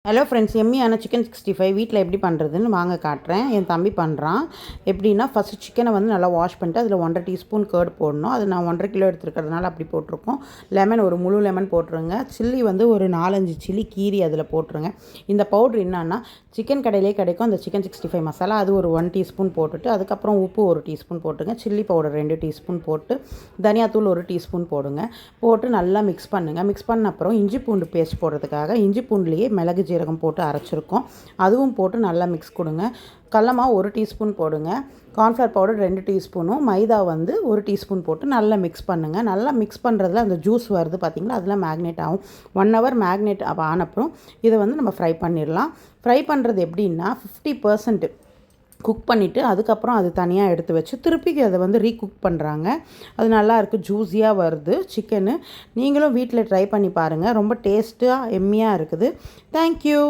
Hello friends, எம்மியான chicken 65 வீட்டில் எப்படி பண்ணுறதுன்னு வாங்க காட்டுறேன். என் தம்பி பண்ணுறான். எப்படின்னா, ஃபஸ்ட்டு சிக்கனை வந்து நல்லா வாஷ் பண்ணிட்டு அதில் 1.5 டீஸ்பூன் கர்ட் போடணும். அது நான் 1.5 கிலோ எடுத்துருக்கிறதுனால அப்படி போட்டிருக்கோம். லெமன் ஒரு முழு லெமன் போட்டுருங்க. சில்லி வந்து ஒரு 4-5 சில்லி கீரி அதில் போட்டுருங்க. இந்த பவுட்ரு என்னன்னா, சிக்கன் கடையிலே கிடைக்கும் அந்த சிக்கன் 65 மசாலா, அது ஒரு 1 டீஸ்பூன் போட்டுட்டு, அதுக்கப்புறம் உப்பு 1 டீஸ்பூன் போட்டுங்க. சில்லி பவுடர் 2 டீஸ்பூன் போட்டு, தனியாத்தூள் 1 டீஸ்பூன் போடுங்க. போட்டு நல்லா மிக்ஸ் பண்ணுங்கள். மிக்ஸ் பண்ண அப்புறம் இஞ்சி பூண்டு பேஸ்ட் போடுறதுக்காக இஞ்சி பூண்டுலேயே மிளகு ஜீரகம் போட்டு அரைச்சிருக்கோம். அதுவும் போட்டு நல்லா மிக்ஸ் கொடுங்க. கடல மாவு 1 டீஸ்பூன் போடுங்க. கார்ன்ஃப்ளவர் பவுடர் 2 டீஸ்பூனும், மைதா வந்து 1 டீஸ்பூன் போட்டு நல்லா மிக்ஸ் பண்ணுங்கள். நல்லா மிக்ஸ் பண்ணுறதுல அந்த ஜூஸ் வருது பார்த்திங்களா, அதெல்லாம் மேக்னேட் ஆகும். 1 ஹவர் மேக்னேட் ஆனப்புறம் இதை வந்து நம்ம ஃப்ரை பண்ணிடலாம். ஃப்ரை பண்ணுறது எப்படின்னா, 50% குக் பண்ணிவிட்டு அதுக்கப்புறம் அது தனியாக எடுத்து வச்சு திருப்பி அதை வந்து ரீகுக் பண்ணுறாங்க. அது நல்லாயிருக்கு, ஜூஸியாக வருது சிக்கனு. நீங்களும் வீட்டில் ட்ரை பண்ணி பாருங்கள். ரொம்ப டேஸ்ட்டாக எம்மியாக இருக்குது. தேங்க்யூ.